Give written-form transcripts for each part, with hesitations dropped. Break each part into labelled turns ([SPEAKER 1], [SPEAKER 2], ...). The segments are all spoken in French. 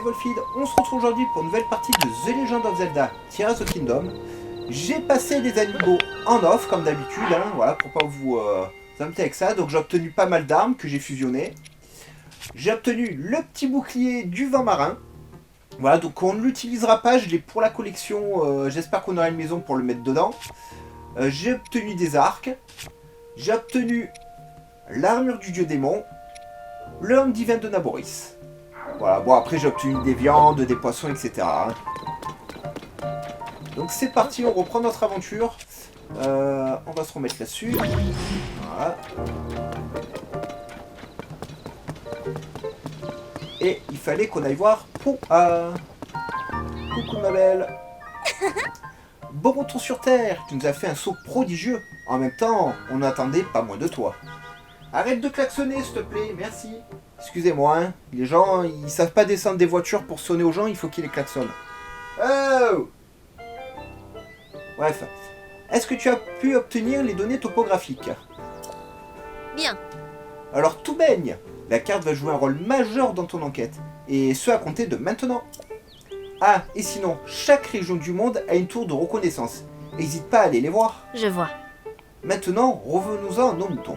[SPEAKER 1] Wolfid. On se retrouve aujourd'hui pour une nouvelle partie de The Legend of Zelda Tears of the Kingdom. J'ai passé les animaux en off comme d'habitude, hein, voilà, pour pas vous embêter avec ça. Donc j'ai obtenu pas mal d'armes que j'ai fusionnées. J'ai obtenu le petit bouclier du vent marin. Voilà, donc on ne l'utilisera pas, je l'ai pour la collection, j'espère qu'on aura une maison pour le mettre dedans. J'ai obtenu des arcs. J'ai obtenu l'armure du dieu démon. Le homme divin de Naboris. Voilà, bon après j'ai obtenu des viandes, des poissons, etc. hein. Donc c'est parti, on reprend notre aventure. On va se remettre là-dessus. Voilà. Et il fallait qu'on aille voir Poa. Coucou ma belle. Bon retour sur Terre, tu nous as fait un saut prodigieux. En même temps, on n'attendait pas moins de toi. Arrête de klaxonner s'il te plaît, merci. Excusez-moi, hein. Les gens, ils savent pas descendre des voitures pour sonner aux gens, il faut qu'ils les klaxonnent. Oh! Bref. Est-ce que tu as pu obtenir les données topographiques?
[SPEAKER 2] Bien.
[SPEAKER 1] Alors tout baigne. La carte va jouer un rôle majeur dans ton enquête. Et ce à compter de maintenant. Ah, et sinon, chaque région du monde a une tour de reconnaissance. N'hésite pas à aller les voir.
[SPEAKER 2] Je vois.
[SPEAKER 1] Maintenant, revenons-en à nos moutons.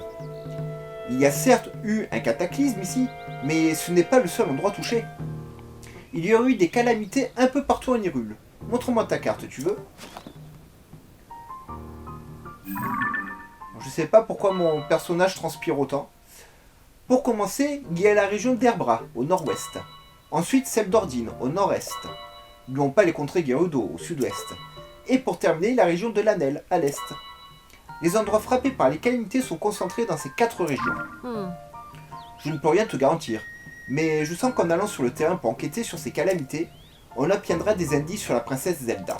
[SPEAKER 1] Il y a certes eu un cataclysme ici, mais ce n'est pas le seul endroit touché. Il y a eu des calamités un peu partout en Hyrule. Montre-moi ta carte, tu veux? Je sais pas pourquoi mon personnage transpire autant. Pour commencer, il y a la région d'Erbra, au nord-ouest. Ensuite, celle d'Ordine, au nord-est. N'oublions pas les contrées Gerudo, au sud-ouest. Et pour terminer, la région de Lanel, à l'est. Les endroits frappés par les calamités sont concentrés dans ces 4 régions. Je ne peux rien te garantir, mais je sens qu'en allant sur le terrain pour enquêter sur ces calamités, on obtiendra des indices sur la princesse Zelda.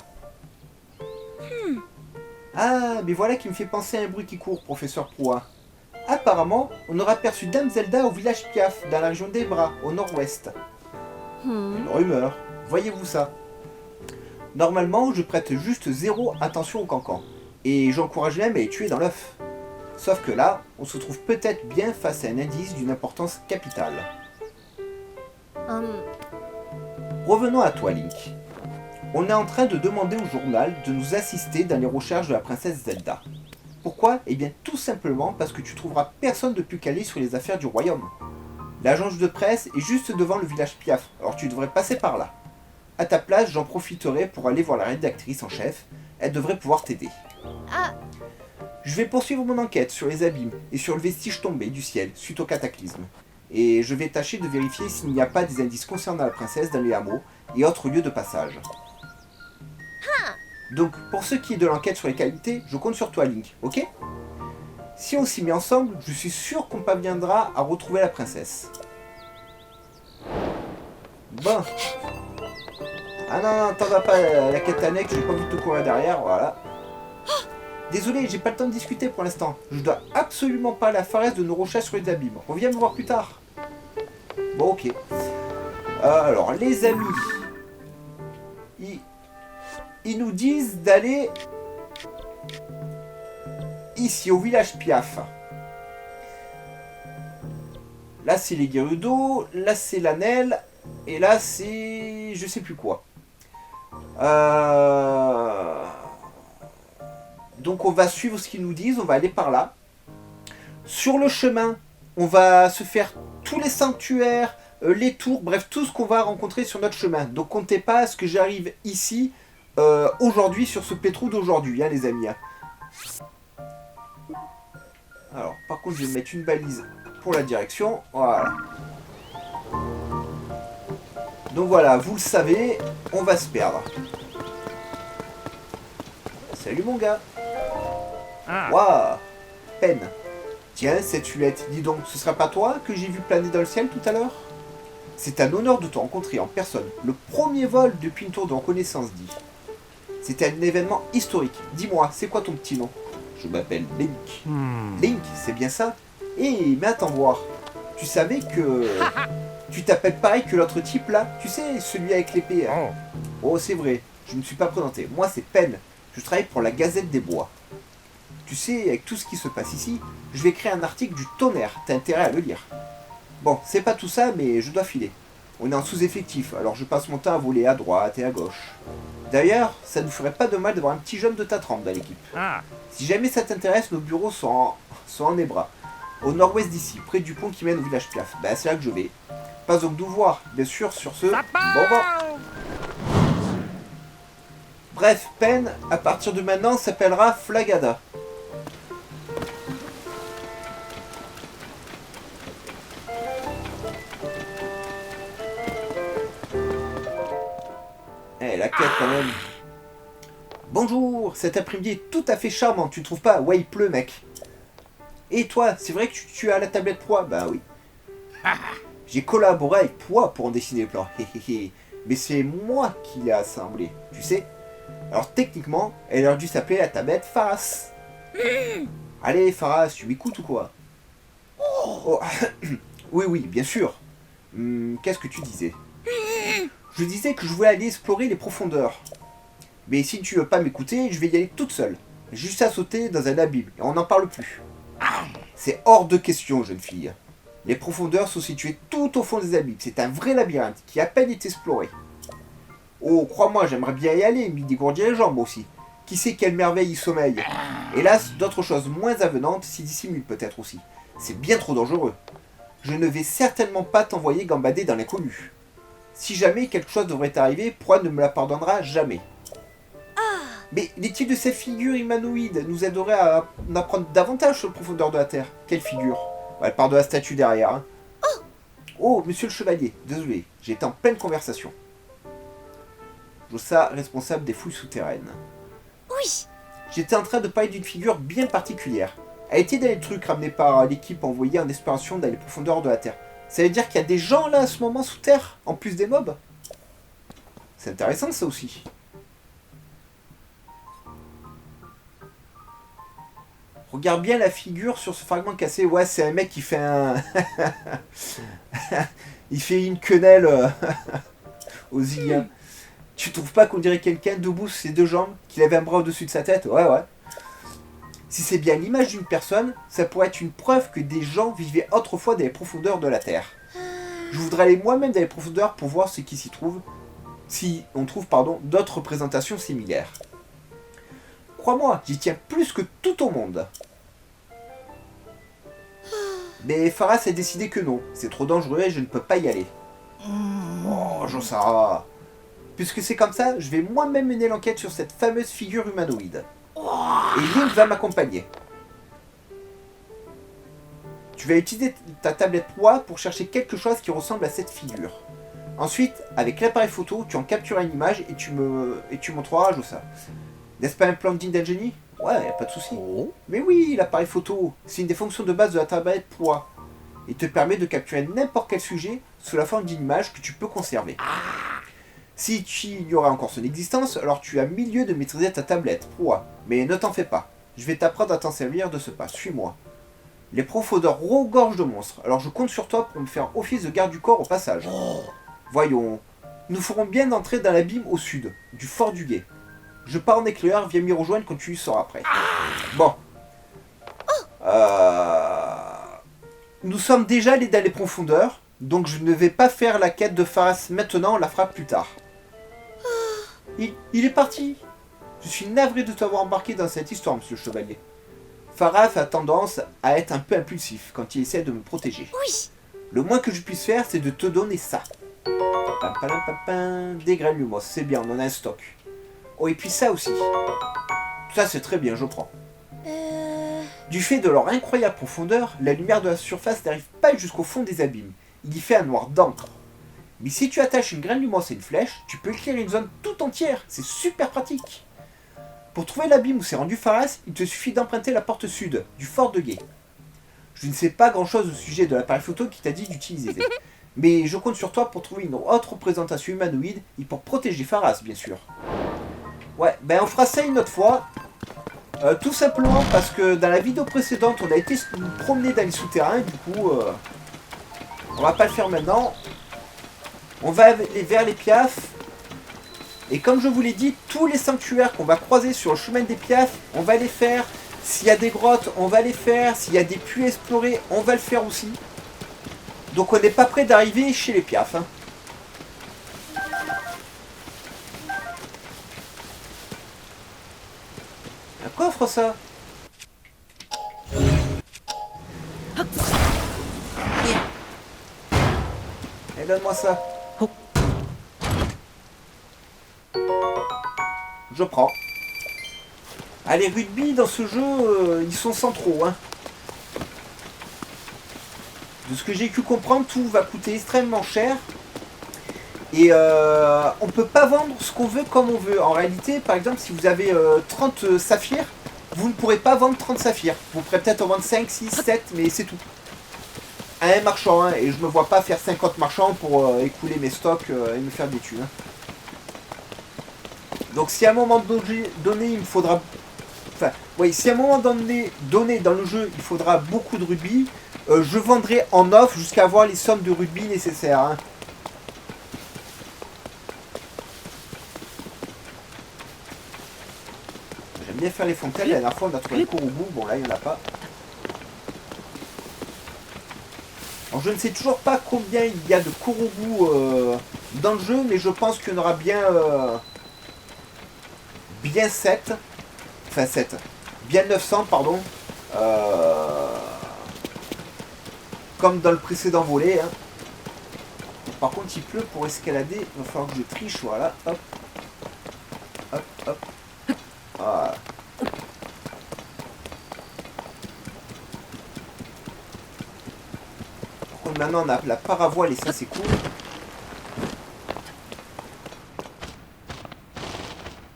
[SPEAKER 1] Ah, mais voilà qui me fait penser à un bruit qui court, professeur Proua. Apparemment, on aura aperçu Dame Zelda au village Piaf, dans la région d'Ebra, au nord-ouest. Une rumeur, voyez-vous ça? Normalement, je prête juste 0 attention aux cancans, et j'encourage même à les tuer dans l'œuf. Sauf que là, on se trouve peut-être bien face à un indice d'une importance capitale. Revenons à toi, Link. On est en train de demander au journal de nous assister dans les recherches de la princesse Zelda. Pourquoi? Eh bien tout simplement parce que tu trouveras personne de plus calé sur les affaires du royaume. L'agence de presse est juste devant le village Piaf, alors tu devrais passer par là. À ta place, j'en profiterai pour aller voir la rédactrice en chef, elle devrait pouvoir t'aider.
[SPEAKER 2] Ah,
[SPEAKER 1] Je vais poursuivre mon enquête sur les abîmes et sur le vestige tombé du ciel suite au cataclysme. Et je vais tâcher de vérifier s'il n'y a pas des indices concernant la princesse dans les hameaux et autres lieux de passage. Donc, pour ce qui est de l'enquête sur les qualités, je compte sur toi, Link, ok? Si on s'y met ensemble, je suis sûr qu'on parviendra à retrouver la princesse. Bon. Ah non, t'en vas pas, la quête annexe, j'ai pas vu te courir derrière, voilà. Désolé, j'ai pas le temps de discuter pour l'instant. Je dois absolument pas aller à la Forest de nos recherches sur les abîmes. Reviens me voir plus tard. Bon, ok. Alors, les amis. Ils nous disent d'aller ici, au village Piaf. Là, c'est les Gerudo. Là, c'est Lanel. Et là, c'est... je sais plus quoi. Donc, on va suivre ce qu'ils nous disent. On va aller par là. Sur le chemin, on va se faire tous les sanctuaires, les tours, bref, tout ce qu'on va rencontrer sur notre chemin. Donc, comptez pas à ce que j'arrive ici... aujourd'hui sur ce pétrou d'aujourd'hui, hein, les amis. Hein. Alors, par contre, je vais mettre une balise pour la direction. Voilà. Donc voilà, vous le savez, on va se perdre. Salut mon gars. Waouh, peine. Tiens, cette Hulette, dis donc, ce sera pas toi que j'ai vu planer dans le ciel tout à l'heure? C'est un honneur de te rencontrer en personne. Le premier vol depuis une tour de reconnaissance, dit. C'était un événement historique. Dis-moi, c'est quoi ton petit nom? Je m'appelle Link. Link, c'est bien ça? Eh, mais attends voir. Tu savais que... tu t'appelles pareil que l'autre type là? Tu sais, celui avec l'épée. Hein? Oh, c'est vrai. Je ne me suis pas présenté. Moi, c'est Pen. Je travaille pour la Gazette des Bois. Tu sais, avec tout ce qui se passe ici, je vais écrire un article du tonnerre. T'as intérêt à le lire. Bon, c'est pas tout ça, mais je dois filer. On est en sous-effectif, alors je passe mon temps à voler à droite et à gauche. D'ailleurs, ça ne ferait pas de mal d'avoir un petit jeune de ta trempe dans l'équipe. Si jamais ça t'intéresse, nos bureaux sont en Hébras, au nord-ouest d'ici, près du pont qui mène au village Piaf. Bah c'est là que je vais. Pas donc nous voir, bien sûr, sur ce... Bon vent. Bref, Pen, à partir de maintenant, s'appellera Flagada. Eh, la quête quand même. Bonjour, cet après-midi est tout à fait charmant, tu trouves pas? Ouais, il pleut, mec. Et toi, c'est vrai que tu as la tablette Poids? Bah oui. J'ai collaboré avec Poids pour en dessiner le plan. Mais c'est moi qui l'ai assemblé, tu sais. Alors techniquement, elle aurait dû s'appeler la tablette Faras. Allez, Faras, tu m'écoutes ou quoi? Oh. Oui, bien sûr. Qu'est-ce que tu disais? Je disais que je voulais aller explorer les profondeurs. Mais si tu veux pas m'écouter, je vais y aller toute seule. Juste à sauter dans un abîme, et on n'en parle plus. C'est hors de question, jeune fille. Les profondeurs sont situées tout au fond des abîmes. C'est un vrai labyrinthe qui à peine est exploré. Oh, crois-moi, j'aimerais bien y aller, m'y dégourdir les jambes aussi. Qui sait quelle merveille y sommeille. Hélas, d'autres choses moins avenantes s'y dissimulent peut-être aussi. C'est bien trop dangereux. Je ne vais certainement pas t'envoyer gambader dans l'inconnu. Si jamais quelque chose devrait arriver, Proie ne me la pardonnera jamais. Mais les types de ces figures humanoïdes nous aideraient à en apprendre davantage sur le profondeur de la Terre. Quelle figure? Elle part de la statue derrière. Hein. Oh, monsieur le chevalier, désolé, j'ai été en pleine conversation. Jossa, responsable des fouilles souterraines.
[SPEAKER 2] Oui.
[SPEAKER 1] J'étais en train de parler d'une figure bien particulière. Elle était dans les trucs ramenés par l'équipe envoyée en exploration dans les profondeurs de la Terre. Ça veut dire qu'il y a des gens là à ce moment sous terre, en plus des mobs? C'est intéressant ça aussi. Regarde bien la figure sur ce fragment cassé. Ouais, c'est un mec qui fait un... Il fait une quenelle aux Iliens. Tu trouves pas qu'on dirait quelqu'un debout sur ses deux jambes, qu'il avait un bras au-dessus de sa tête? Ouais. Si c'est bien l'image d'une personne, ça pourrait être une preuve que des gens vivaient autrefois dans les profondeurs de la Terre. Je voudrais aller moi-même dans les profondeurs pour voir ce qui s'y trouve. Si on trouve, d'autres représentations similaires. Crois-moi, j'y tiens plus que tout au monde. Mais Faras a décidé que non. C'est trop dangereux et je ne peux pas y aller. Oh, Jossa. Puisque c'est comme ça, je vais moi-même mener l'enquête sur cette fameuse figure humanoïde. Et Link va m'accompagner. Tu vas utiliser ta tablette Poids pour chercher quelque chose qui ressemble à cette figure. Ensuite, avec l'appareil photo, tu en captureras une image et tu montreras à Jossa. N'est-ce pas un plan digne d'un génie? Ouais, pas de souci. Mais oui, l'appareil photo, c'est une des fonctions de base de la tablette Poids. Il te permet de capturer n'importe quel sujet sous la forme d'une image que tu peux conserver. Si tu ignorais encore son existence, alors tu as milieu de maîtriser ta tablette Poids. Mais ne t'en fais pas, je vais t'apprendre à t'en servir de ce pas, suis-moi. Les profondeurs regorgent de monstres, alors je compte sur toi pour me faire office de garde du corps au passage. Voyons, nous ferons bien entrer dans l'abîme au sud, du fort du Guet. Je pars en éclaireur, viens m'y rejoindre quand tu y seras prêt. Bon. Nous sommes déjà allés dans les profondeurs, donc je ne vais pas faire la quête de Faras maintenant, on la fera plus tard. Il est parti. Je suis navré de t'avoir embarqué dans cette histoire, monsieur le chevalier. Faras a tendance à être un peu impulsif quand il essaie de me protéger.
[SPEAKER 2] Oui.
[SPEAKER 1] Le moins que je puisse faire, c'est de te donner ça. Des graines lumos, c'est bien, on en a un stock. Oh, et puis ça aussi. Ça, c'est très bien, je prends. Du fait de leur incroyable profondeur, la lumière de la surface n'arrive pas jusqu'au fond des abîmes. Il y fait un noir d'encre. Mais si tu attaches une graine lumos et une flèche, tu peux éclairer une zone tout entière. C'est super pratique. Pour trouver l'abîme où s'est rendu Faras, il te suffit d'emprunter la porte sud, du fort de Guet. Je ne sais pas grand chose au sujet de l'appareil photo qui t'a dit d'utiliser. Mais je compte sur toi pour trouver une autre représentation humanoïde et pour protéger Faras, bien sûr. Ouais, ben on fera ça une autre fois. Tout simplement parce que dans la vidéo précédente, on a été nous promener dans les souterrains. Du coup, on va pas le faire maintenant. On va aller vers les Piaf. Et comme je vous l'ai dit, tous les sanctuaires qu'on va croiser sur le chemin des Piaf, on va les faire. S'il y a des grottes, on va les faire. S'il y a des puits explorés, on va le faire aussi. Donc on n'est pas prêt d'arriver chez les Piaf. Hein. coffre, ça? Et donne-moi ça. Je prends. Ah, les rugby dans ce jeu, ils sont centraux, hein. De ce que j'ai pu comprendre, tout va coûter extrêmement cher. Et on peut pas vendre ce qu'on veut comme on veut. En réalité, par exemple, si vous avez 30 saphirs, vous ne pourrez pas vendre 30 saphirs. Vous pourrez peut-être en vendre 5, 6, 7, mais c'est tout. À un marchand, hein, et je me vois pas faire 50 marchands pour écouler mes stocks et me faire des thunes. Hein. Donc si à un moment donné, il me faudra... Enfin, oui, si à un moment donné dans le jeu, il faudra beaucoup de rubis, je vendrai en offre jusqu'à avoir les sommes de rubis nécessaires. Hein. J'aime bien faire les fontaines. La dernière fois, on a trouvé le Kourougou. Bon, là, il n'y en a pas. Alors, je ne sais toujours pas combien il y a de Kourougou dans le jeu, mais je pense qu'il y en aura bien... bien 7. Enfin, 7. Bien 900, pardon. Comme dans le précédent volet. Hein. Par contre, il pleut pour escalader. Il va falloir que je triche. Voilà. Hop. Hop, hop. Voilà. Par contre, maintenant, on a la paravoile et ça, c'est cool.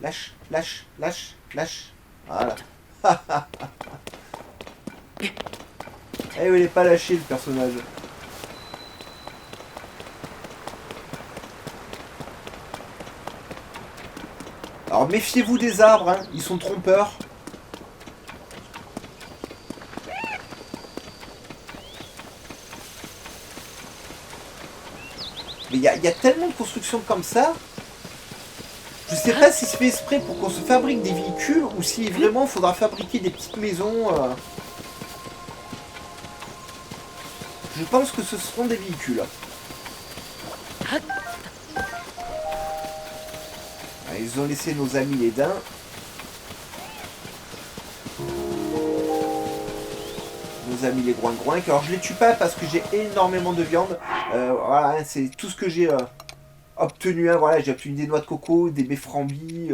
[SPEAKER 1] Lâche, lâche, lâche, lâche. Voilà. Eh oui, il n'est pas lâché, le personnage. Alors méfiez-vous des arbres, hein. Ils sont trompeurs. Mais il y a tellement de constructions comme ça. Je sais pas si c'est fait exprès pour qu'on se fabrique des véhicules ou si vraiment il faudra fabriquer des petites maisons. Je pense que ce seront des véhicules. Ils ont laissé nos amis les daims. Nos amis les groins-groins. Alors je les tue pas parce que j'ai énormément de viande. Voilà, hein, c'est tout ce que j'ai obtenu. Hein, voilà, j'ai obtenu des noix de coco, des baies frambis,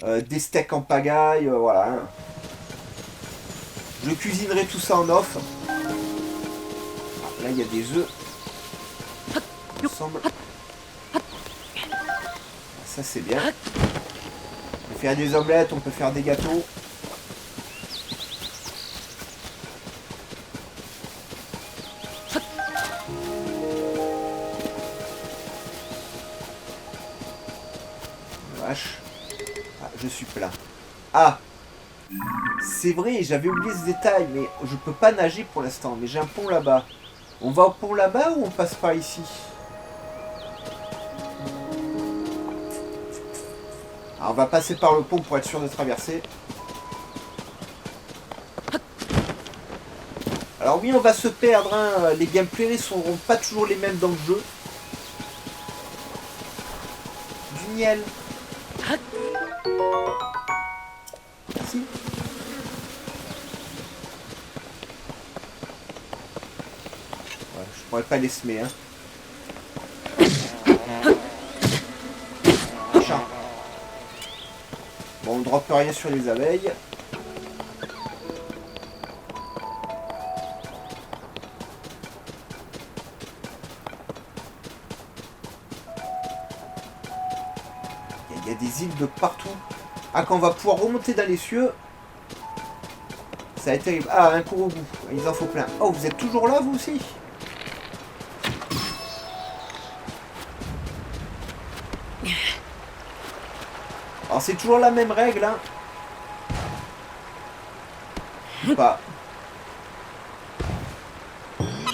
[SPEAKER 1] des steaks en pagaille. Voilà. Hein. Je cuisinerai tout ça en off. Là, il y a des œufs. Il semble. Ça, c'est bien. On peut faire des omelettes, on peut faire des gâteaux. Vache. Ah, je suis plein. Ah! C'est vrai, j'avais oublié ce détail, mais je peux pas nager pour l'instant. Mais j'ai un pont là-bas. On va au pont là-bas ou on passe par ici? Alors, on va passer par le pont pour être sûr de traverser. Alors oui, on va se perdre. Hein. Les gameplays ne seront pas toujours les mêmes dans le jeu. Du miel. Merci. Ouais, je pourrais pas les semer. Hein. Chat. Bon, on ne droppe rien sur les abeilles. Il y a des îles de partout. Ah, quand on va pouvoir remonter dans les cieux. Ça va être terrible. Ah, un Kourougou. Il en faut plein. Oh, vous êtes toujours là, vous aussi? Alors, c'est toujours la même règle, hein. Ou pas.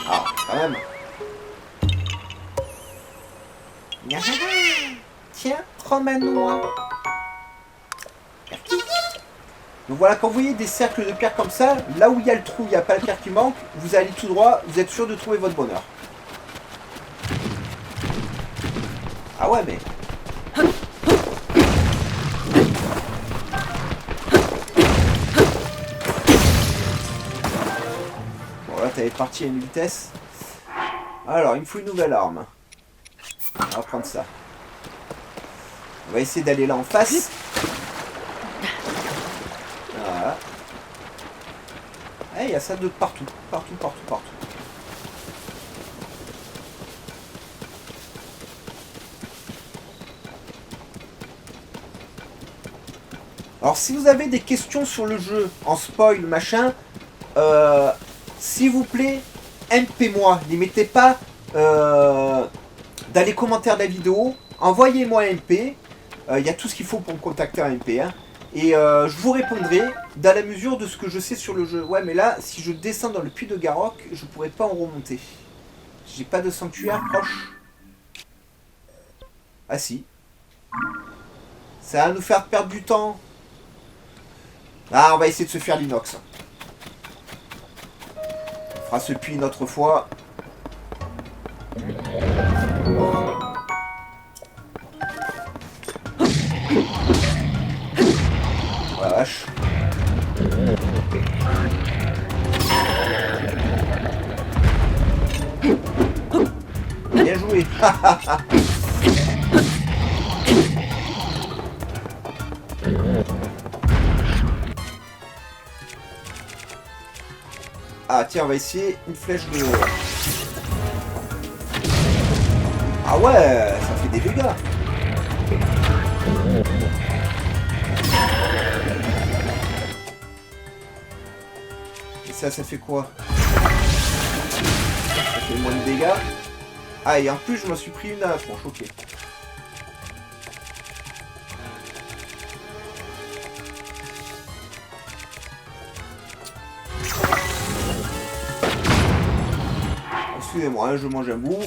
[SPEAKER 1] Ah, quand même. Tiens, ramène-moi. Donc voilà, quand vous voyez des cercles de pierre comme ça, là où il y a le trou, il n'y a pas la pierre qui manque, vous allez tout droit, vous êtes sûr de trouver votre bonheur. Ah ouais, mais... boîte elle est partie à une vitesse. Alors, il me faut une nouvelle arme. On va prendre ça. On va essayer d'aller là en face. Voilà. Il y a ça de partout. Partout. Alors, si vous avez des questions sur le jeu, en spoil, machin, s'il vous plaît, MP-moi. N'y mettez pas dans les commentaires de la vidéo. Envoyez-moi un MP. Il y a tout ce qu'il faut pour me contacter un MP. Hein. Et je vous répondrai dans la mesure de ce que je sais sur le jeu. Ouais, mais là, si je descends dans le puits de Garrock, je pourrais pas en remonter. J'ai pas de sanctuaire proche. Ah si. Ça va nous faire perdre du temps. Ah, on va essayer de se faire l'inox. On fera ce puits une autre fois. Oh la vache. Bien joué. Ah tiens, on va essayer une flèche de... Ah ouais, ça fait des dégâts. Et ça fait quoi? Ça fait moins de dégâts. Ah, et en plus, je m'en suis pris une à la tronche, ok. Excusez-moi, hein, je mange un bout.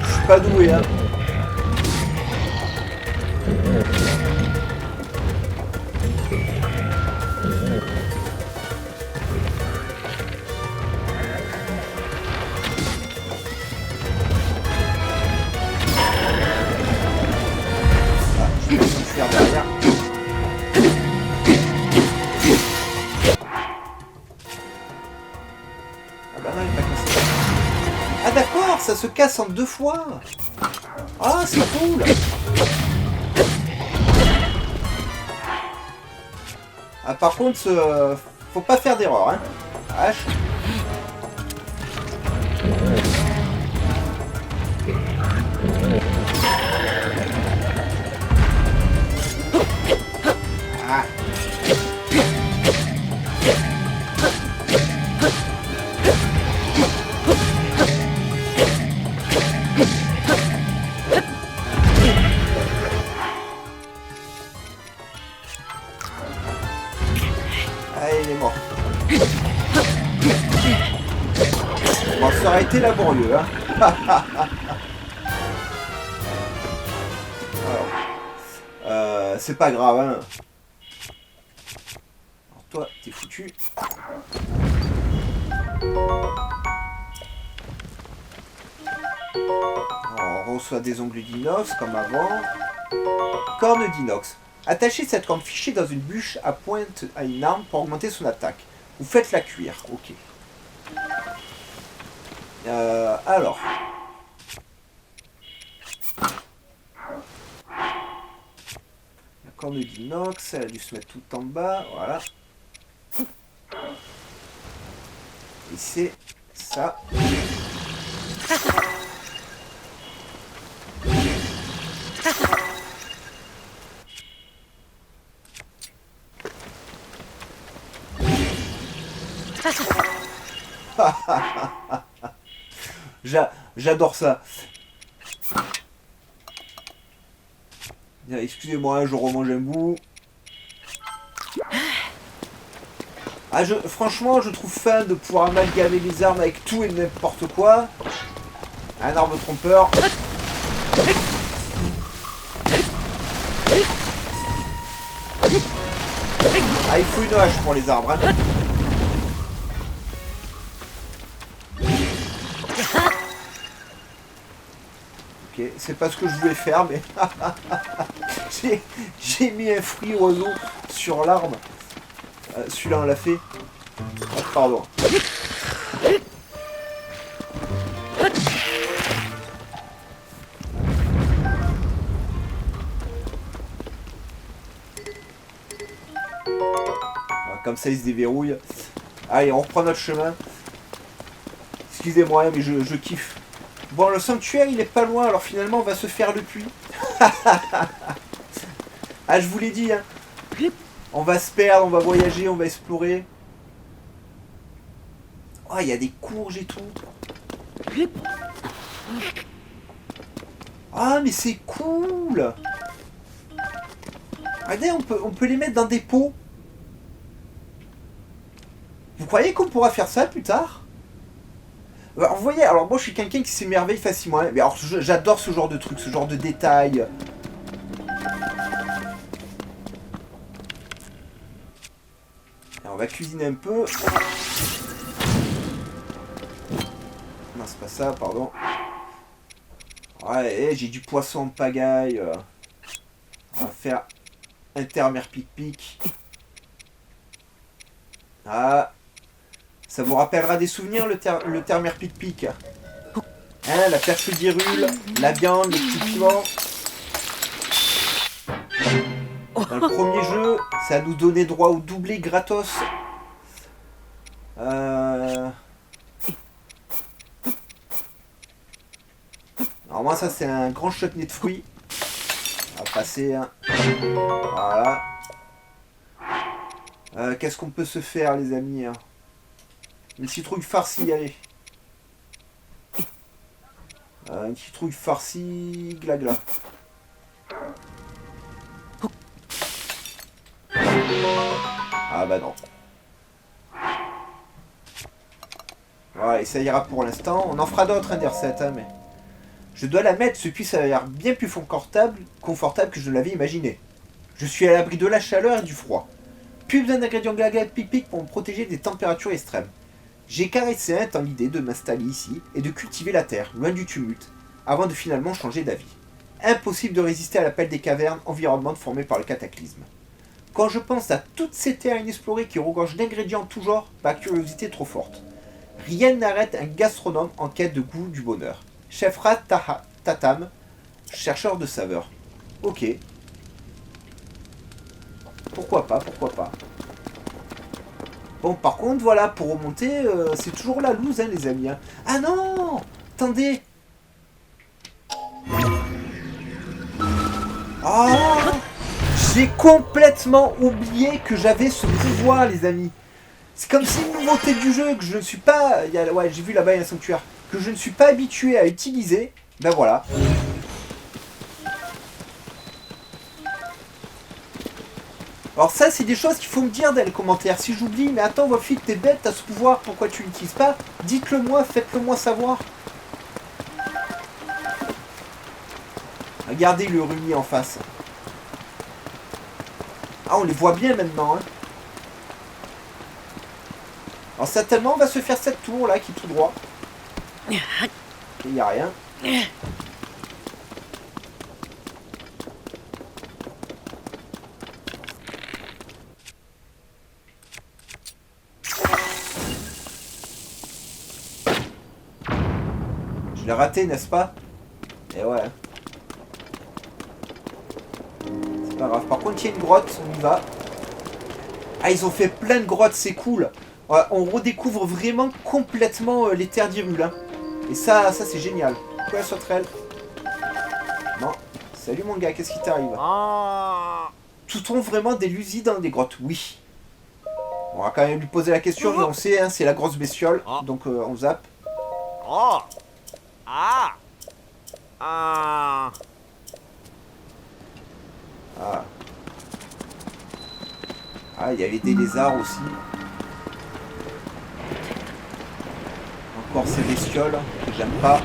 [SPEAKER 1] Je suis pas doué, hein. Je vais faire derrière. Ah bah non, il est pas cassé. Ah d'accord, ça se casse en 2 fois. Ah, c'est cool. Ah par contre, faut pas faire d'erreur, hein. H. Ah. Il est mort. Bon, ça aurait été laborieux, hein. Alors, c'est pas grave, hein. Alors toi, t'es foutu. Alors, on reçoit des ongles d'inox comme avant. Corne d'inox. Attachez cette corne fichée dans une bûche à pointe à une arme pour augmenter son attaque. Vous faites la cuire, ok. Alors. La corne d'inox, elle a dû se mettre tout en bas, voilà. Et c'est ça. J'adore ça. Excusez-moi, je remange un bout. Ah, franchement, je trouve fun de pouvoir amalgamer les armes avec tout et n'importe quoi. Un arme trompeur. une hache pour les arbres. Hein. Ok, c'est pas ce que je voulais faire, mais j'ai mis un fruit oiseau sur l'arbre. Celui-là, on l'a fait. Ah, pardon. Comme ça, il se déverrouille. Allez, on reprend notre chemin. Excusez-moi, mais je kiffe. Bon, le sanctuaire, il est pas loin, alors finalement, on va se faire le puits. Ah, je vous l'ai dit, hein. On va se perdre, on va voyager, on va explorer. Oh, il y a des courges et tout. Ah, mais c'est cool. Regardez, on peut les mettre dans des pots. Vous croyez qu'on pourra faire ça plus tard? Alors, vous voyez, alors moi je suis quelqu'un qui s'émerveille facilement. Hein. Mais alors j'adore ce genre de trucs, ce genre de détails. Alors, on va cuisiner un peu. Non, c'est pas ça, pardon. Ouais, j'ai du poisson en pagaille. On va faire un terre-mer pic-pic. Ah. Ça vous rappellera des souvenirs, le terre-mer pic-pic. Hein, la perche d'Hyrule, la viande, le petit piment. Dans le premier jeu, ça nous donnait droit au doublé gratos. Alors moi, ça c'est un grand chutney de fruits. On va passer. Hein. Voilà. Qu'est-ce qu'on peut se faire, les amis, hein? Une citrouille farcie, allez. Une citrouille farcie, glagla. Ah bah non. Voilà, et ça ira pour l'instant. On en fera d'autres, hein, des recettes, hein, mais... Je dois la mettre, ce puits ça a l'air bien plus confortable que je ne l'avais imaginé. Je suis à l'abri de la chaleur et du froid. Plus besoin d'ingrédients glagla pic-pic pour me protéger des températures extrêmes. J'ai caressé un temps l'idée de m'installer ici et de cultiver la terre, loin du tumulte, avant de finalement changer d'avis. Impossible de résister à l'appel des cavernes, environnement formé par le cataclysme. Quand je pense à toutes ces terres inexplorées qui regorgent d'ingrédients en tout genre, ma curiosité est trop forte. Rien n'arrête un gastronome en quête de goût du bonheur. Chefrat Tatam, chercheur de saveurs. Ok. Pourquoi pas, pourquoi pas. Bon, par contre, voilà, pour remonter, c'est toujours la loose, hein, les amis. Hein. Ah non! Attendez! Ah! J'ai complètement oublié que j'avais ce pouvoir, les amis. C'est comme si une nouveauté du jeu que je ne suis pas... Ouais, j'ai vu là-bas, il y a un sanctuaire. Que je ne suis pas habitué à utiliser. Ben voilà. Alors ça, c'est des choses qu'il faut me dire dans les commentaires. Si j'oublie, mais attends, Wolfie, t'es bête, t'as ce pouvoir, pourquoi tu l'utilises pas? Dites-le moi, faites-le moi savoir. Regardez le Rumi en face. Ah, on les voit bien maintenant. Hein. Alors certainement, on va se faire cette tour là, qui est tout droit. Il n'y a rien. Je l'ai raté, n'est-ce pas? Et ouais. C'est pas grave. Par contre, il y a une grotte, on y va. Ah, ils ont fait plein de grottes, c'est cool. Ouais, on redécouvre vraiment complètement les terres d'Hyrule. Hein. Et ça c'est génial. Quoi, la sauterelle? Non. Salut mon gars, qu'est-ce qui t'arrive? Tout-on vraiment des lusies dans des grottes? Oui. On va quand même lui poser la question, mais on sait, hein, c'est la grosse bestiole. Donc on zappe. Ah. Ah, il y avait des lézards aussi. Encore ces bestioles que j'aime pas.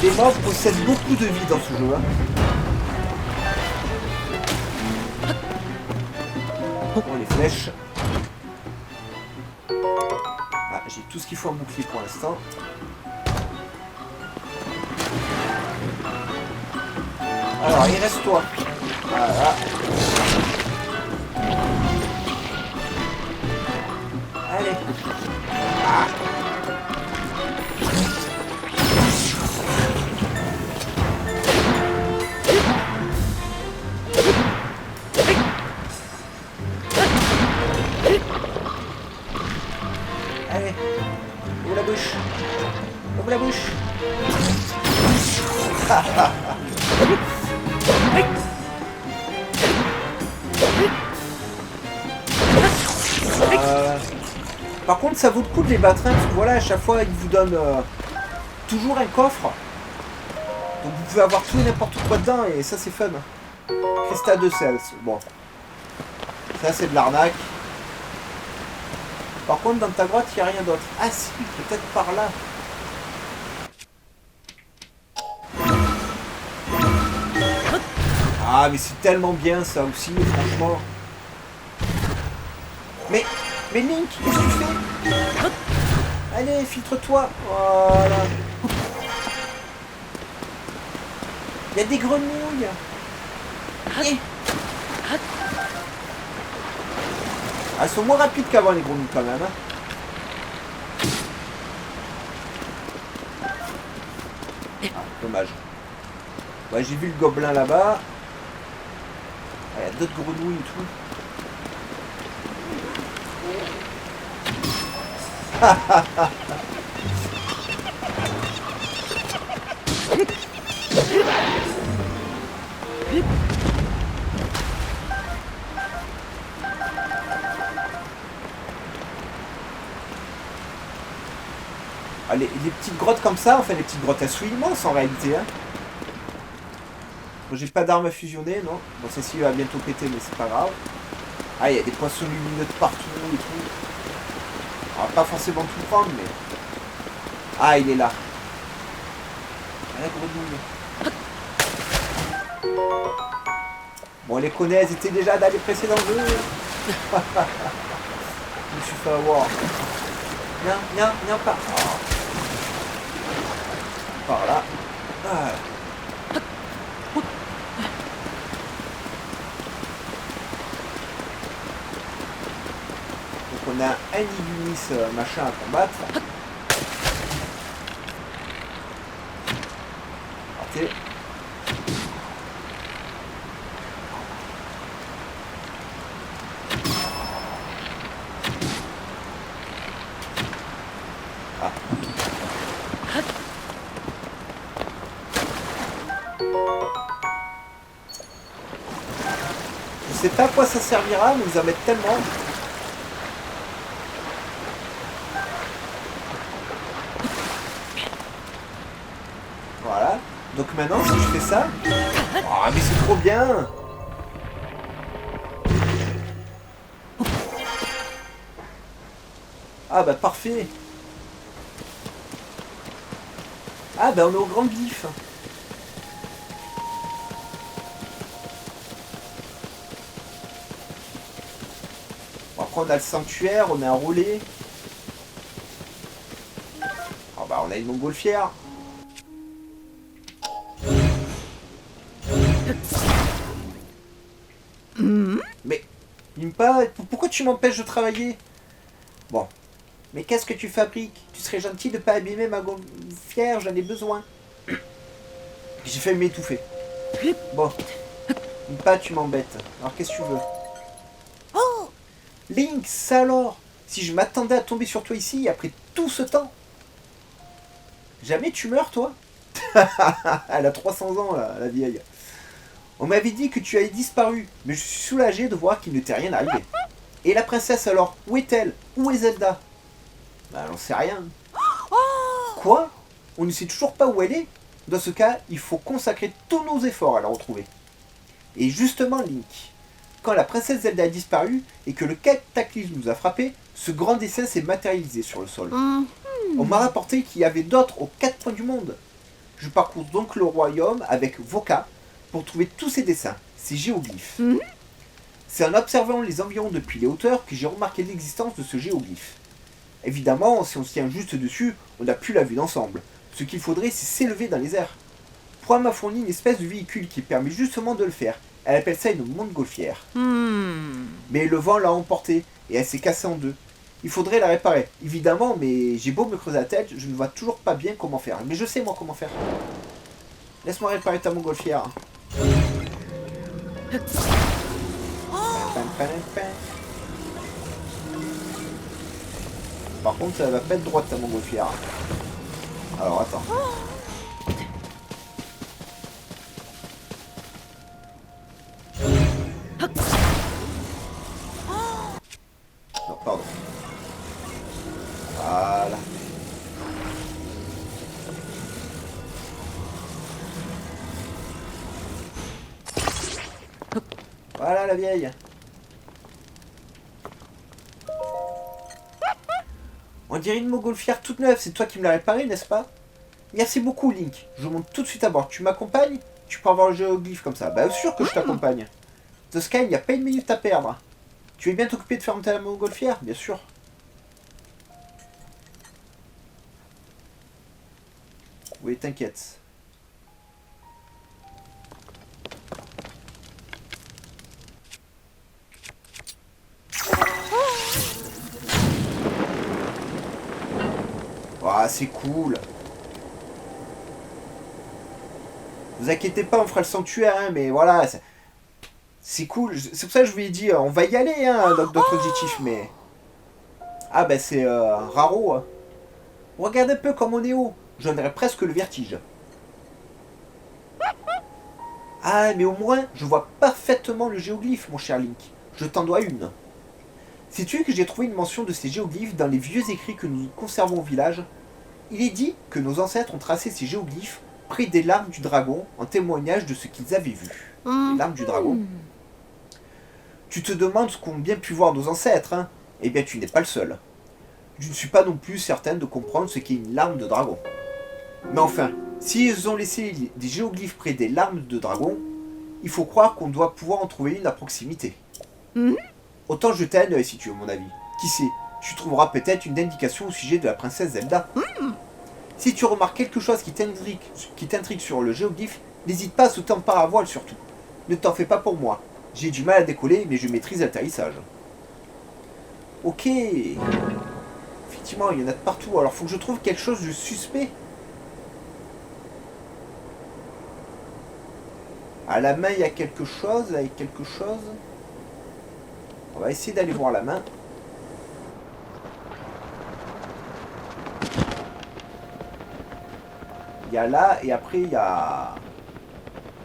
[SPEAKER 1] Les mobs possèdent beaucoup de vie dans ce jeu. Hein. Bon, les flèches. Ah, j'ai tout ce qu'il faut en bouclier pour l'instant. Alors, il reste toi. Voilà. Allez. Ah. Allez. Ouvre la bouche. Ouvre la bouche. Par contre, ça vaut le coup de les battre, hein, parce que voilà, à chaque fois, ils vous donnent toujours un coffre. Donc vous pouvez avoir tout et n'importe quoi dedans, et ça, c'est fun. Cresta de sel, bon. Ça, c'est de l'arnaque. Par contre, dans ta grotte, il n'y a rien d'autre. Ah si, peut-être par là. Ah, mais c'est tellement bien, ça aussi, franchement. Mais Link, qu'est-ce que tu fais? Allez, filtre-toi. Voilà. Il y a des grenouilles. Allez. Ah, elles sont moins rapides qu'avant, les grenouilles, quand même. Hein. Ah, dommage. Ouais, j'ai vu le gobelin là-bas. Ah, il y a d'autres grenouilles et tout. Ah, les petites grottes comme ça, enfin les petites grottes à sous immenses en réalité. Hein. Bon, j'ai pas d'arme à fusionner, non. Bon, celle-ci va bientôt péter, mais c'est pas grave. Ah, il y a des poissons lumineux de partout et tout. On va pas forcément tout prendre, mais... Ah, il est là. La grenouille. Bon, on les connaît, elles étaient déjà dans les précédents jeux. Je me suis fait avoir. Viens, par... Oh. Par là. Ah. Donc on a un Igunis machin à combattre. Partez. Ah. Je sais pas à quoi ça servira, mais ils en mettent tellement. Voilà. Donc maintenant, si je fais ça... Oh, mais c'est trop bien! Ah bah parfait! Ah bah on est au grand glyphe. Bon, après on a le sanctuaire, on a un relais. Ah bah on a une montgolfière. Mais, Impa, pourquoi tu m'empêches de travailler? Bon. Mais qu'est-ce que tu fabriques? Tu serais gentil de pas abîmer ma gonflière, j'en ai besoin. J'ai failli m'étouffer. Bon. Impa, tu m'embêtes. Alors qu'est-ce que tu veux? Oh Link, ça alors? Si je m'attendais à tomber sur toi ici, après tout ce temps? Jamais tu meurs, toi? Elle a 300 ans, la vieille. On m'avait dit que tu avais disparu, mais je suis soulagé de voir qu'il ne t'est rien arrivé. Et la princesse alors? Où est-elle? Où est Zelda? Bah, on sait rien. Quoi? On ne sait toujours pas où elle est? Dans ce cas, il faut consacrer tous nos efforts à la retrouver. Et justement, Link, quand la princesse Zelda a disparu et que le cataclysme nous a frappé, ce grand dessin s'est matérialisé sur le sol. On m'a rapporté qu'il y avait d'autres aux 4 coins du monde. Je parcours donc le royaume avec Voka pour trouver tous ces dessins, ces géoglyphes. C'est en observant les environs depuis les hauteurs que j'ai remarqué l'existence de ce géoglyphe. Évidemment, si on se tient juste dessus, on n'a plus la vue d'ensemble. Ce qu'il faudrait, c'est s'élever dans les airs. Poire m'a fourni une espèce de véhicule qui permet justement de le faire. Elle appelle ça une montgolfière. Mais le vent l'a emportée et elle s'est cassée en deux. Il faudrait la réparer, évidemment, mais j'ai beau me creuser la tête, je ne vois toujours pas bien comment faire. Mais je sais moi comment faire. Laisse-moi réparer ta montgolfière. Par contre, ça va pas être droite ta montgolfière. Alors attends. Non, pardon. Voilà. Voilà la vieille. On dirait une montgolfière toute neuve, c'est toi qui me l'as réparée, n'est-ce pas? Merci beaucoup, Link. Je monte tout de suite à bord. Tu m'accompagnes? Tu peux avoir le géoglyphe comme ça. Bah, sûr que je t'accompagne. The Sky, il n'y a pas une minute à perdre. Tu es bien t'occuper de faire monter la montgolfière? Bien sûr. Oui, t'inquiète. Ah, c'est cool. Vous inquiétez pas, on fera le sanctuaire, hein, mais voilà, c'est cool. C'est pour ça que je vous ai dit, on va y aller, hein, notre objectif, mais... Ah, ben c'est Raro. Hein. Regarde un peu comme on est haut. J'en aurais presque le vertige. Ah, mais au moins, je vois parfaitement le géoglyphe, mon cher Link. Je t'en dois une. Sais-tu que j'ai trouvé une mention de ces géoglyphes dans les vieux écrits que nous conservons au village? Il est dit que nos ancêtres ont tracé ces géoglyphes près des larmes du dragon en témoignage de ce qu'ils avaient vu. Les larmes du dragon. Tu te demandes ce qu'ont bien pu voir nos ancêtres, hein? Eh bien, tu n'es pas le seul. Je ne suis pas non plus certaine de comprendre ce qu'est une larme de dragon. Mais enfin, s'ils ont laissé des géoglyphes près des larmes de dragon, il faut croire qu'on doit pouvoir en trouver une à proximité. Autant jeter un œil si tu veux mon avis. Qui sait, tu trouveras peut-être une indication au sujet de la princesse Zelda. Si tu remarques quelque chose qui t'intrigue sur le géoglyphe, n'hésite pas à sauter en paravoile surtout. Ne t'en fais pas pour moi. J'ai du mal à décoller, mais je maîtrise l'atterrissage. Ok. Effectivement, il y en a de partout. Alors, faut que je trouve quelque chose de suspect. À la main, il y a quelque chose. Avec quelque chose. On va essayer d'aller voir la main. Il y a là, et après, il y a...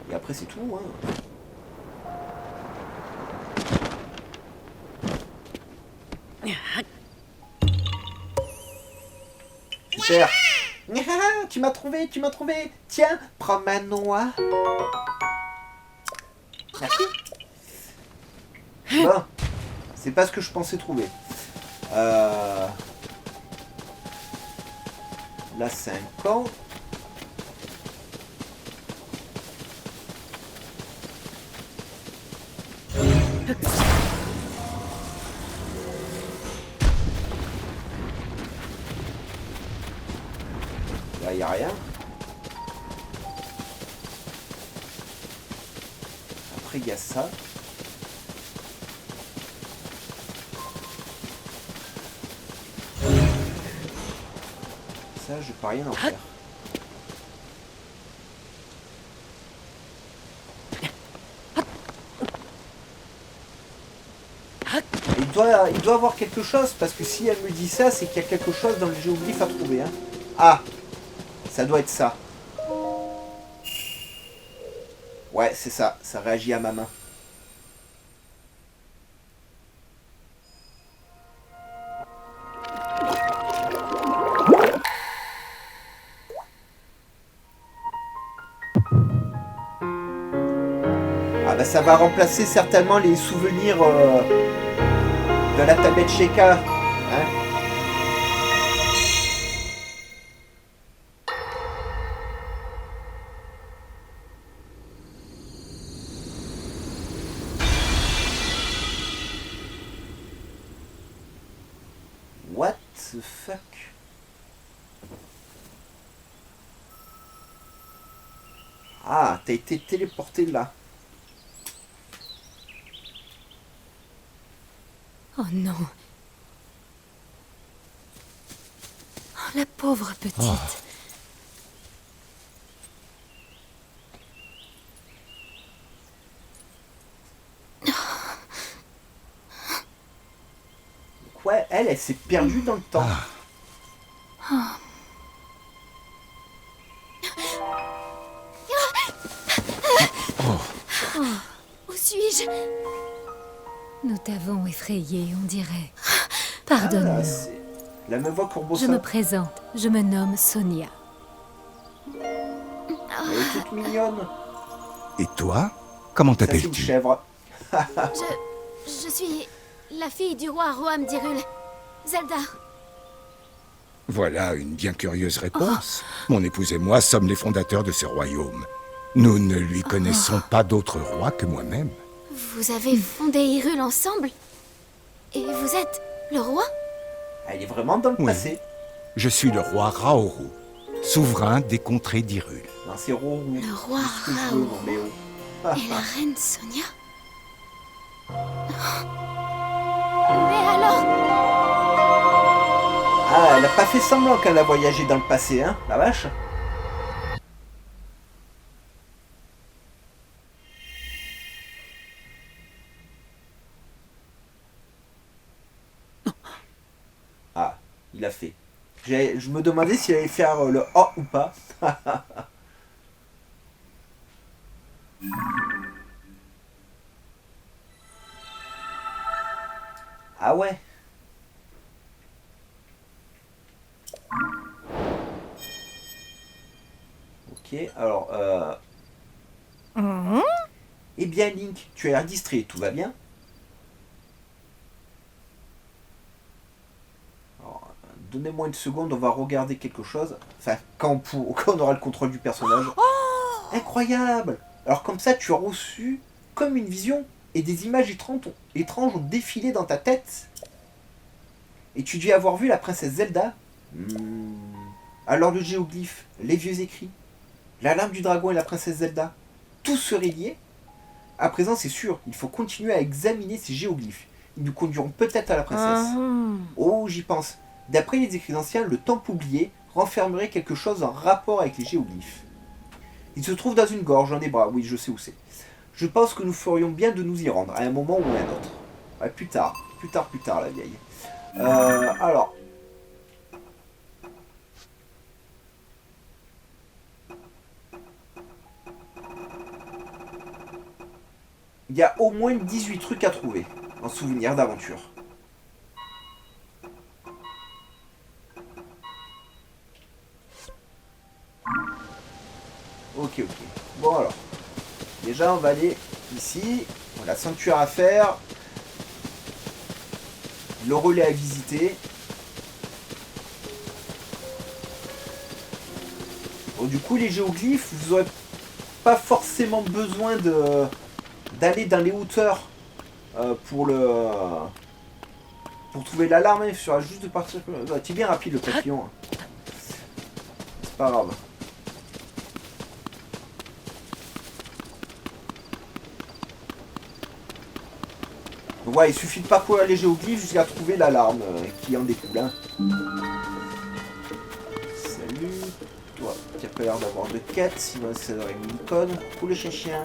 [SPEAKER 1] Et après, c'est tout, hein. Super. Tu m'as trouvé, tu m'as trouvé. Tiens, prends ma noix. Merci. Bon, c'est pas ce que je pensais trouver. Là, 5 ans. Là, il n'y a rien. Après, il y a ça. Ça, je peux rien en faire. Il doit avoir quelque chose, parce que si elle me dit ça, c'est qu'il y a quelque chose dans le géoglyphe à trouver. Hein. Ah, ça doit être ça. Ouais, c'est ça. Ça réagit à ma main. Ah bah ça va remplacer certainement les souvenirs de la tablette Sheikah. Hein. the fuck? Ah, t'as été téléporté là.
[SPEAKER 3] Oh non. Oh, la pauvre petite.
[SPEAKER 1] Ouais, elle s'est perdue dans le temps.
[SPEAKER 2] Où suis-je?
[SPEAKER 3] Nous t'avons effrayé, on dirait.
[SPEAKER 1] Ah,
[SPEAKER 3] Pardonne-nous.
[SPEAKER 1] c'est la même voix pour
[SPEAKER 3] Je me présente. Je me nomme Sonia.
[SPEAKER 1] Elle est toute mignonne.
[SPEAKER 4] Et toi? Comment
[SPEAKER 1] Ça, c'est une
[SPEAKER 4] t'appelles-tu?
[SPEAKER 1] chèvre.
[SPEAKER 2] Je suis la fille du roi Roam d'Hyrule. Zelda.
[SPEAKER 4] Voilà une bien curieuse réponse. Mon épouse et moi sommes les fondateurs de ce royaume. Nous ne lui connaissons pas d'autre roi que moi-même.
[SPEAKER 2] Vous avez fondé Hyrule ensemble? Et vous êtes le roi?
[SPEAKER 1] Elle est vraiment dans le
[SPEAKER 4] Oui.
[SPEAKER 1] passé.
[SPEAKER 4] Je suis le roi Raoru, souverain des contrées d'Hyrule.
[SPEAKER 1] Non, c'est Rorou.
[SPEAKER 2] Le roi
[SPEAKER 1] C'est ce que je veux,
[SPEAKER 2] Raoru.
[SPEAKER 1] mon Léo.
[SPEAKER 2] Et la reine Sonia? Mais alors?
[SPEAKER 1] Ah, elle a pas fait semblant qu'elle a voyagé dans le passé, hein, la vache. Ah, il a fait. Je me demandais s'il allait faire le oh ou pas. Ah ouais. Ok, alors Eh bien Link, tu as l'air distrait, tout va bien? Alors, donnez-moi une seconde, on va regarder quelque chose. Enfin, quand on aura le contrôle du personnage. Incroyable! Alors comme ça, tu as reçu comme une vision et des images étranges ont défilé dans ta tête. Et tu dis avoir vu la princesse Zelda. Alors le géoglyphe, les vieux écrits, la lame du dragon et la princesse Zelda, tout serait lié. À présent, c'est sûr, il faut continuer à examiner ces géoglyphes. Ils nous conduiront peut-être à la princesse. Oh, j'y pense. D'après les écrits anciens, le temple oublié renfermerait quelque chose en rapport avec les géoglyphes. Il se trouve dans une gorge, un des bras. Oui, je sais où c'est. Je pense que nous ferions bien de nous y rendre, à un moment ou à un autre. Ouais, plus tard, la vieille. Alors. Il y a au moins 18 trucs à trouver, en souvenir d'aventure. Ok. Bon alors. Déjà, on va aller ici. On a la sanctuaire à faire. Le relais à visiter. Bon, du coup, les géoglyphes, vous n'aurez pas forcément besoin d'aller dans les hauteurs pour trouver l'alarme. Il suffira juste de partir. C'est bien rapide le papillon. C'est pas grave. Donc ouais, il suffit de parcourir les géoglyphes jusqu'à trouver l'alarme qui en découle. Hein. Salut. Toi, tu n'as pas l'air d'avoir de quête, sinon ça aurait mis une icône. Pour le chien.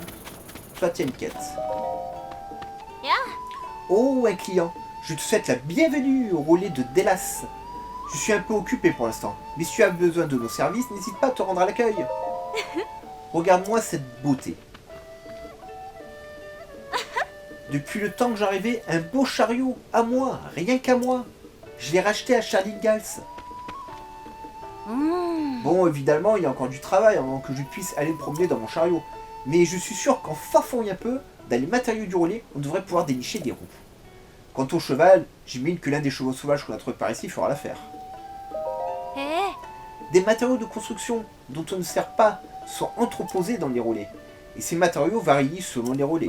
[SPEAKER 1] Toi, tu as une quête. Oh, un client. Je te souhaite la bienvenue au relais de Delas. Je suis un peu occupé pour l'instant, mais si tu as besoin de nos services, n'hésite pas à te rendre à l'accueil. Regarde-moi cette beauté. Depuis le temps que j'arrivais, un beau chariot, à moi, rien qu'à moi. Je l'ai racheté à Charlie Gals. Bon, évidemment, il y a encore du travail avant que je puisse aller me promener dans mon chariot. Mais je suis sûr qu'en farfouillant un peu, dans les matériaux du relais, on devrait pouvoir dénicher des roues. Quant au cheval, j'imagine que l'un des chevaux sauvages qu'on a trouvé par ici fera l'affaire. Des matériaux de construction dont on ne sert pas sont entreposés dans les relais. Et ces matériaux varient selon les relais.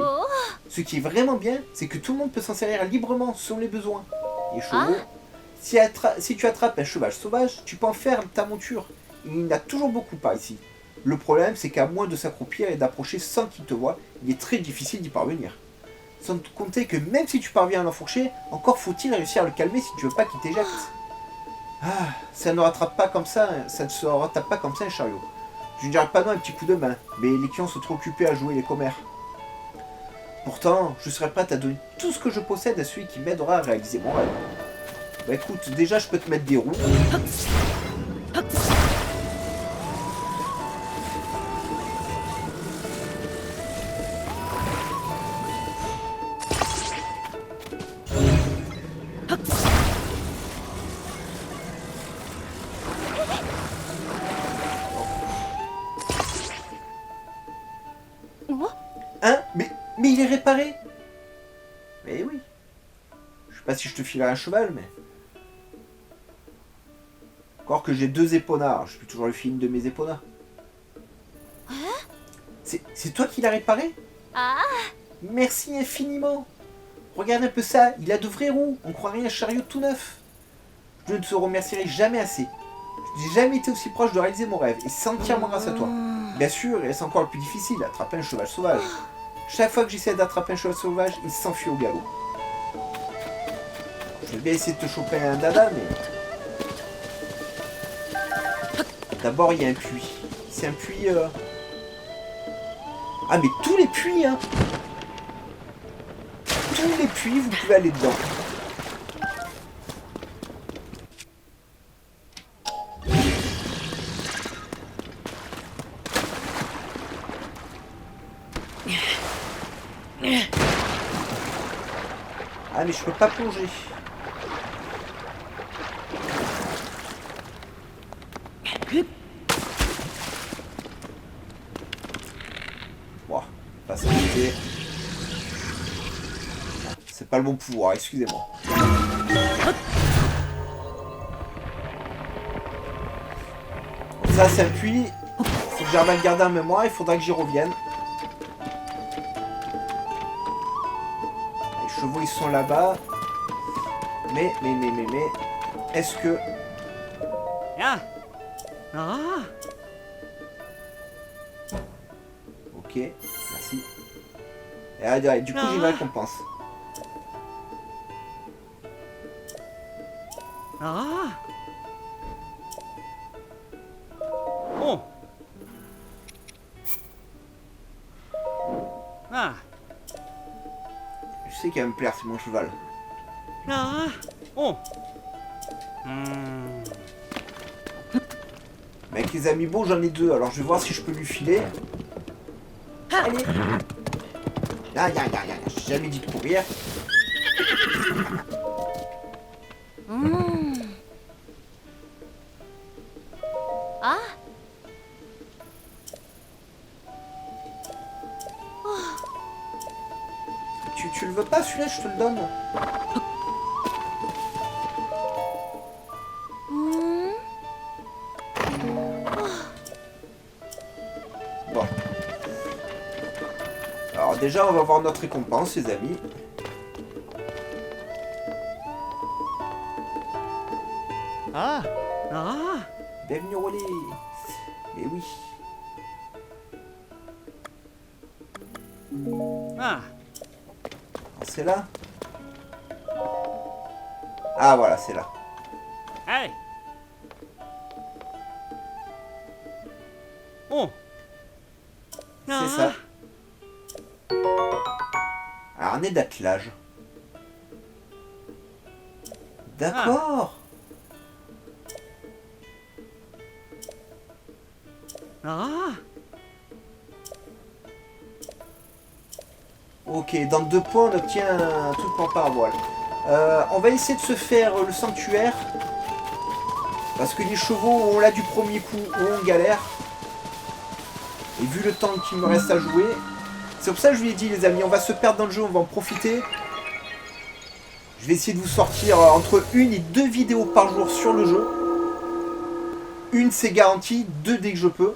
[SPEAKER 1] Ce qui est vraiment bien, c'est que tout le monde peut s'en servir librement selon les besoins. Les chevaux, Si tu attrapes un cheval sauvage, tu peux en faire ta monture. Il y en a toujours beaucoup par ici. Le problème, c'est qu'à moins de s'accroupir et d'approcher sans qu'il te voie, il est très difficile d'y parvenir. Sans te compter que même si tu parviens à l'enfourcher, encore faut-il réussir à le calmer si tu veux pas qu'il t'éjecte. Ah, ça ne se rattrape pas comme ça un chariot. Je ne dirais pas non un petit coup de main, mais les clients sont trop occupés à jouer les commères. Pourtant, je serais prête à donner tout ce que je possède à celui qui m'aidera à réaliser mon rêve. Bah écoute, déjà je peux te mettre des roues. Hein? Mais il est réparé? Mais oui. Je sais pas si je te filerai un cheval, mais... Encore que j'ai 2 éponnards, je peux toujours le filer une de mes éponnards. C'est toi qui l'as réparé?
[SPEAKER 2] Ah,
[SPEAKER 1] Merci infiniment. Regarde un peu ça, il a de vraies roues, on croirait un chariot tout neuf. Je ne te remercierai jamais assez. Je n'ai jamais été aussi proche de réaliser mon rêve, et c'est entièrement grâce à toi. Bien sûr, et c'est encore le plus difficile, attraper un cheval sauvage. Chaque fois que j'essaie d'attraper un cheval sauvage, il s'enfuit au galop. Je vais bien essayer de te choper un dada, mais... D'abord, il y a un puits. C'est un puits... Ah, mais tous les puits, hein! Tous les puits, vous pouvez aller dedans. Ah, mais je peux pas plonger. Bon, facilité. C'est pas le bon pouvoir, excusez-moi. Ça, c'est un puits. Faut que j'arrive à le garder en mémoire, il faudra que j'y revienne. Les chevaux, ils sont là-bas. Mais, est-ce que... Ok, merci. Et du coup, j'ai une récompense. Je sais qu'elle va me plaire, c'est mon cheval. Mais avec les amiibo, j'en ai 2, alors je vais voir si je peux lui filer. Allez. J'ai jamais dit de courir.
[SPEAKER 2] ah,
[SPEAKER 1] Tu le veux pas celui-là, je te le donne. Bon. Alors déjà, on va voir notre récompense, les amis. Bienvenue au relais. Mais oui. C'est là? Ah voilà, c'est là. C'est ça. Harnais d'attelage. D'accord. Ok, dans 2 points, on obtient un truc en parabole. On va essayer de se faire le sanctuaire. Parce que les chevaux, on l'a du premier coup, on galère. Et vu le temps qu'il me reste à jouer, c'est pour ça que je lui ai dit, les amis, on va se perdre dans le jeu, on va en profiter. Je vais essayer de vous sortir entre 1 et 2 vidéos par jour sur le jeu. 1, c'est garanti, 2 dès que je peux.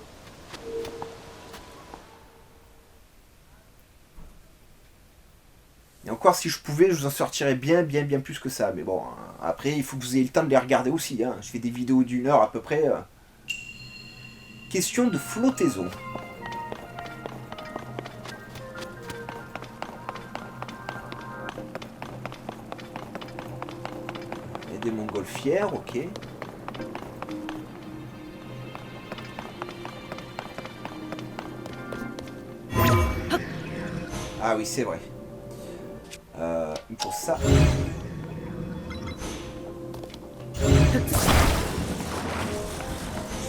[SPEAKER 1] Et Encore si je pouvais, je vous en sortirais bien plus que ça. Mais bon, après, il faut que vous ayez le temps de les regarder aussi. Hein. Je fais des vidéos d'1 heure à peu près. Question de flottaison. Il y a des montgolfières, ok. Ah oui, c'est vrai. Il faut ça.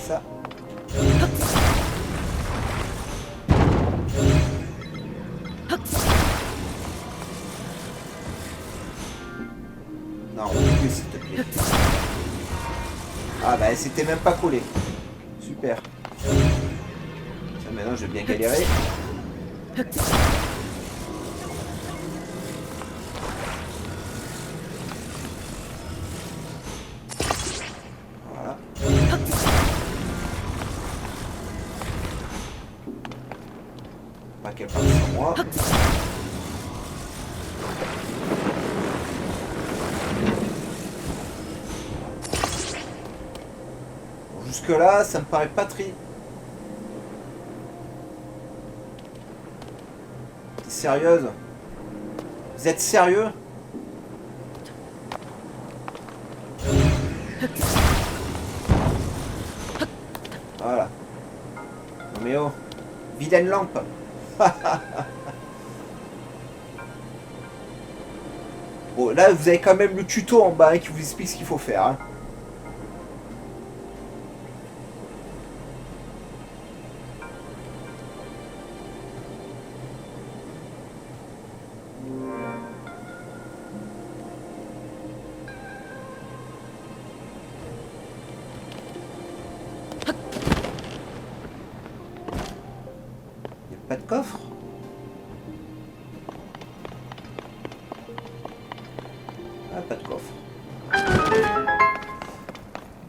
[SPEAKER 1] Ça. Non, oublie s'il te plaît. Ah bah c'était même pas collé. Super. Ça, maintenant je vais bien galérer. Voilà. Pas qu'elle parte sur moi. Bon, jusque là, ça me paraît pas très... T'es sérieuse? Vous êtes sérieux? Voilà. Non mais oh. Vilaine lampe. Bon, là, vous avez quand même le tuto en bas hein, qui vous explique ce qu'il faut faire. Hein. Il n'y a pas de coffre? Ah, pas de coffre.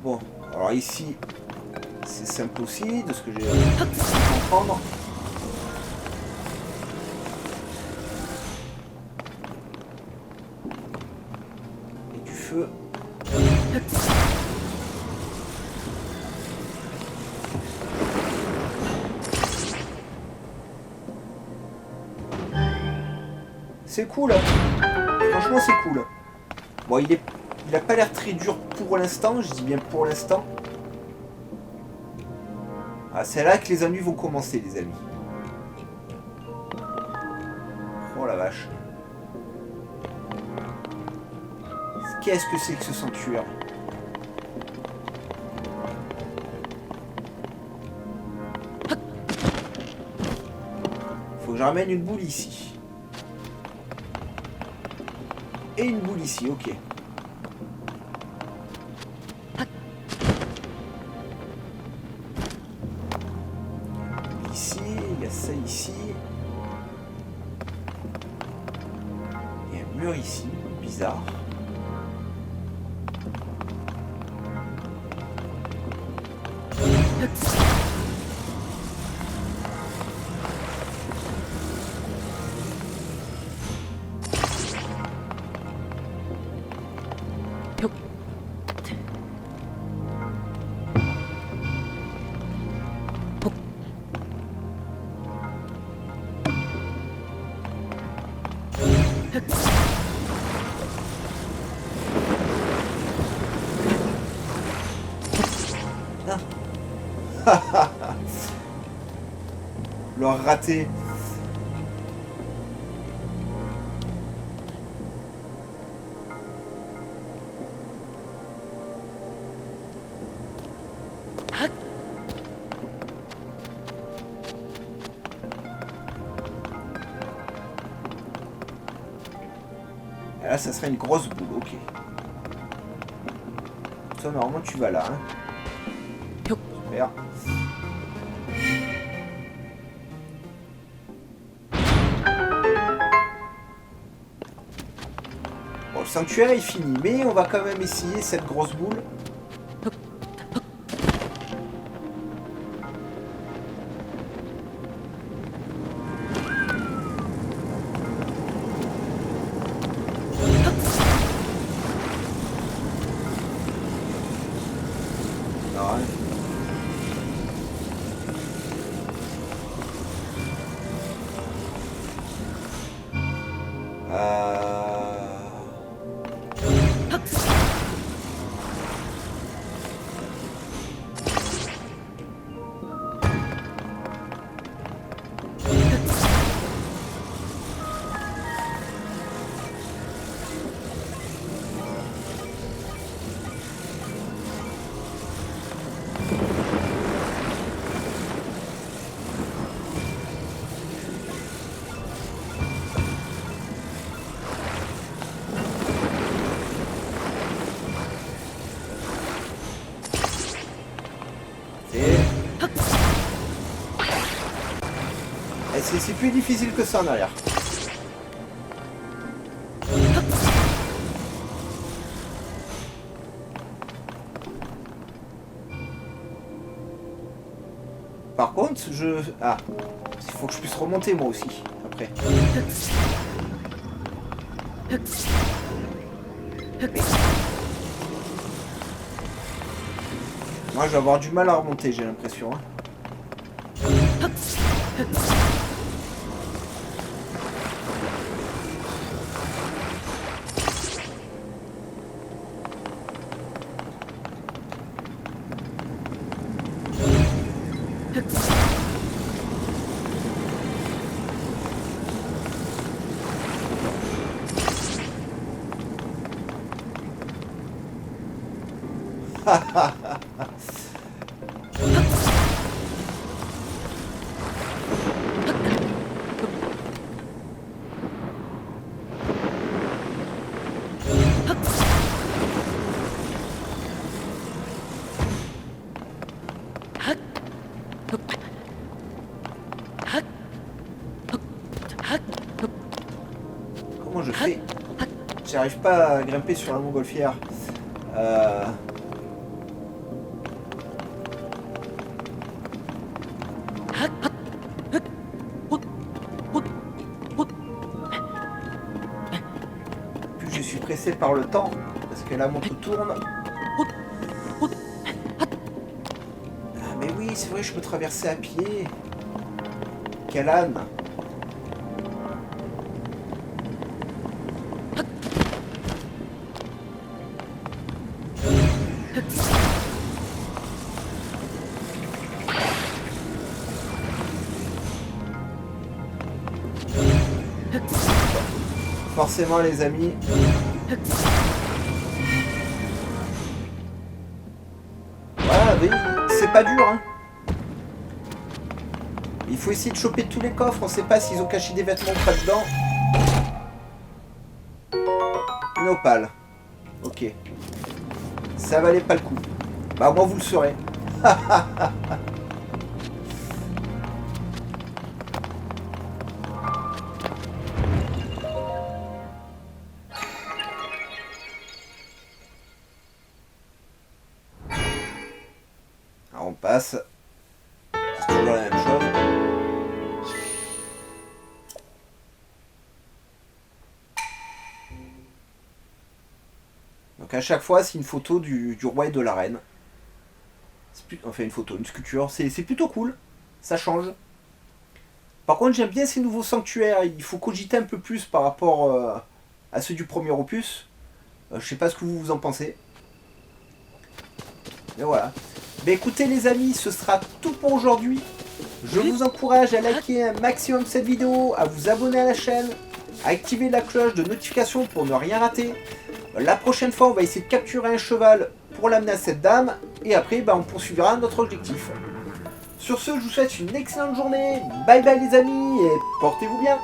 [SPEAKER 1] Bon, alors ici, c'est simple aussi, de ce que j'ai pu comprendre. Et du feu. C'est cool, hein. Franchement c'est cool. Bon, il a pas l'air très dur pour l'instant, je dis bien pour l'instant. Ah, c'est là que les ennuis vont commencer, les amis. Oh la vache. Qu'est-ce que c'est que ce sanctuaire? Faut que je ramène une boule ici. Et une boule ici, ok. Ici, il y a ça ici. Il y a un mur ici, bizarre. Leur raté. Et là, ça serait une grosse boule, ok. Ça, normalement, tu vas là. Hein. Super. Bon, le sanctuaire est fini, mais on va quand même essayer cette grosse boule. C'est plus difficile que ça en arrière. Par contre, ah, il faut que je puisse remonter moi aussi, après. Moi, je vais avoir du mal à remonter, j'ai l'impression. Hein. Comment je fais? J'arrive pas à grimper sur la montgolfière. Plus je suis pressé par le temps, parce que la montre tourne. Ah mais oui, c'est vrai, je peux traverser à pied. Quel âne! Forcément les amis. Voilà, oui, c'est pas dur hein. Il faut essayer de choper tous les coffres, on sait pas s'ils ont caché des vêtements ou pas dedans. Une opale. Ok. Ça valait pas le coup. Bah moi vous le saurez. Alors on passe. C'est toujours la même chose. Donc à chaque fois c'est une photo du roi et de la reine. Enfin une photo, une sculpture. C'est plutôt cool. Ça change. Par contre j'aime bien ces nouveaux sanctuaires. Il faut cogiter un peu plus par rapport à ceux du premier opus. Je sais pas ce que vous en pensez. Mais voilà. Mais écoutez les amis, ce sera tout pour aujourd'hui. Je vous encourage à liker un maximum cette vidéo, à vous abonner à la chaîne, à activer la cloche de notification pour ne rien rater. La prochaine fois, on va essayer de capturer un cheval pour l'amener à cette dame. Et après, on poursuivra notre objectif. Sur ce, je vous souhaite une excellente journée. Bye bye les amis et portez-vous bien.